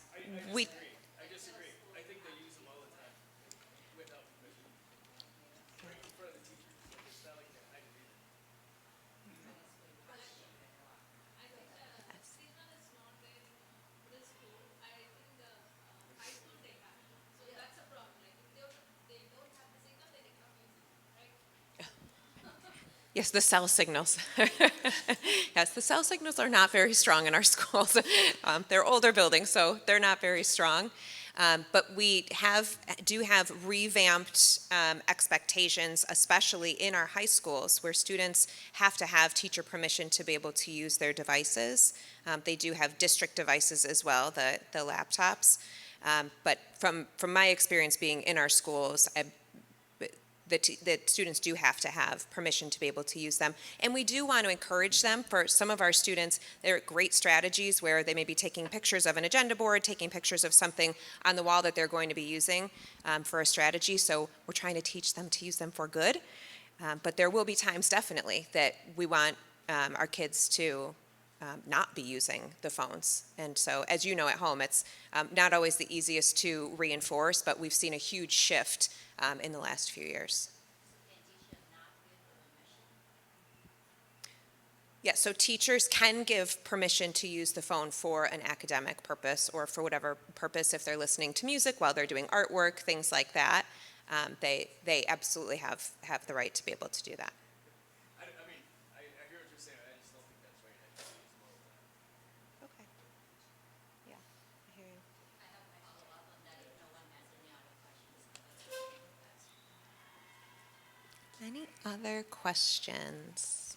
we. I disagree. I think they use them all the time without permission. Right in front of the teachers. Like, it's not like they're hiding either. Yes, the cell signals. Yes, the cell signals are not very strong in our schools. They're older buildings, so they're not very strong. But we do have revamped expectations, especially in our high schools, where students have to have teacher permission to be able to use their devices. They do have district devices as well, the laptops. But from my experience being in our schools, the students do have to have permission to be able to use them. And we do want to encourage them. For some of our students, there are great strategies where they may be taking pictures of an agenda board, taking pictures of something on the wall that they're going to be using for a strategy. So we're trying to teach them to use them for good. But there will be times definitely that we want our kids to not be using the phones. And so, as you know at home, it's not always the easiest to reinforce, but we've seen a huge shift in the last few years. Yeah, so teachers can give permission to use the phone for an academic purpose or for whatever purpose, if they're listening to music while they're doing artwork, things like that. They absolutely have the right to be able to do that. I hear what you're saying. I just don't think that's right. Okay. Yeah, I hear you. Any other questions?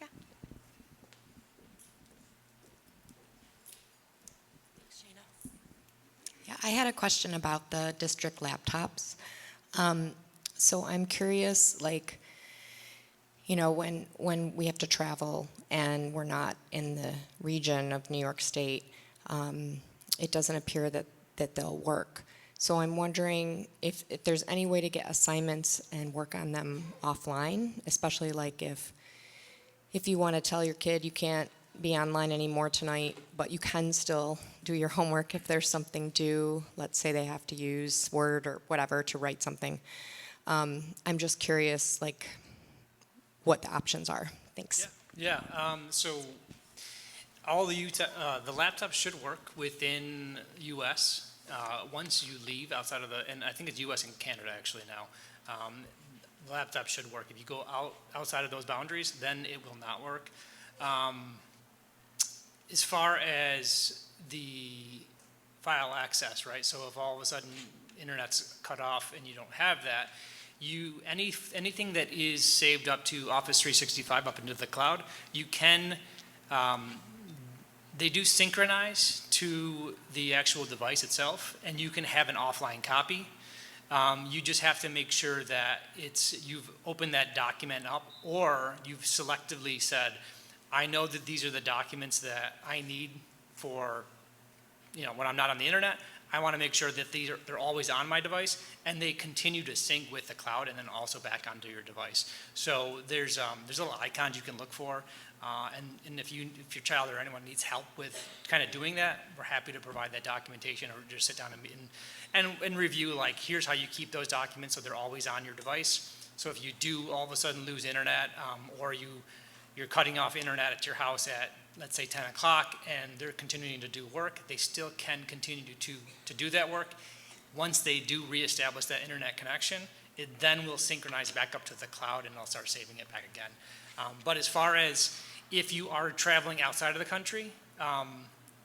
Yeah. Yeah, I had a question about the district laptops. So I'm curious, like, you know, when we have to travel and we're not in the region of New York State, it doesn't appear that they'll work. So I'm wondering if there's any way to get assignments and work on them offline, especially like if you want to tell your kid you can't be online anymore tonight, but you can still do your homework if there's something due. Let's say they have to use Word or whatever to write something. I'm just curious, like, what the options are. Thanks. Yeah. So all the laptops should work within U.S. Once you leave outside of and I think it's U.S. and Canada actually now. The laptop should work. If you go outside of those boundaries, then it will not work. As far as the file access, right? So if all of a sudden internet's cut off and you don't have that, anything that is saved up to Office 365 up into the cloud, you can, they do synchronize to the actual device itself, and you can have an offline copy. You just have to make sure that you've opened that document up, or you've selectively said, I know that these are the documents that I need for, when I'm not on the internet. I want to make sure that they're always on my device, and they continue to sync with the cloud and then also back onto your device. So there's little icons you can look for, and if your child or anyone needs help with kind of doing that, we're happy to provide that documentation, or just sit down and review, like, here's how you keep those documents so they're always on your device. So if you do all of a sudden lose internet, or you're cutting off internet at your house at, let's say, 10 o'clock, and they're continuing to do work, they still can continue to do that work. Once they do reestablish that internet connection, it then will synchronize back up to the cloud, and they'll start saving it back again. But as far as if you are traveling outside of the country,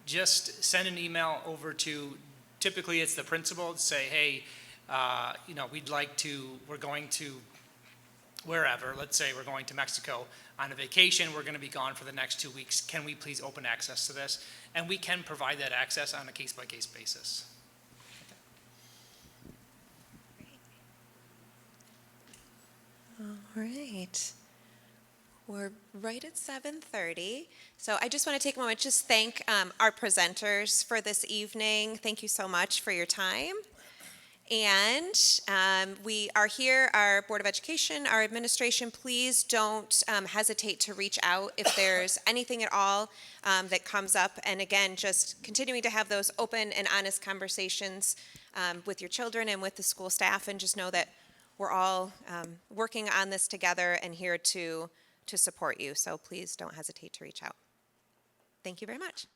just send an email over to, typically it's the principal, to say, hey, we're going to wherever, let's say we're going to Mexico on a vacation, we're going to be gone for the next 2 weeks. Can we please open access to this? And we can provide that access on a case-by-case basis. All right. We're right at 7:30. So I just want to take a moment, just thank our presenters for this evening. Thank you so much for your time. And we are here, our Board of Education, our administration. Please don't hesitate to reach out if there's anything at all that comes up. And again, just continuing to have those open and honest conversations with your children and with the school staff, and just know that we're all working on this together and here to support you. So please don't hesitate to reach out. Thank you very much.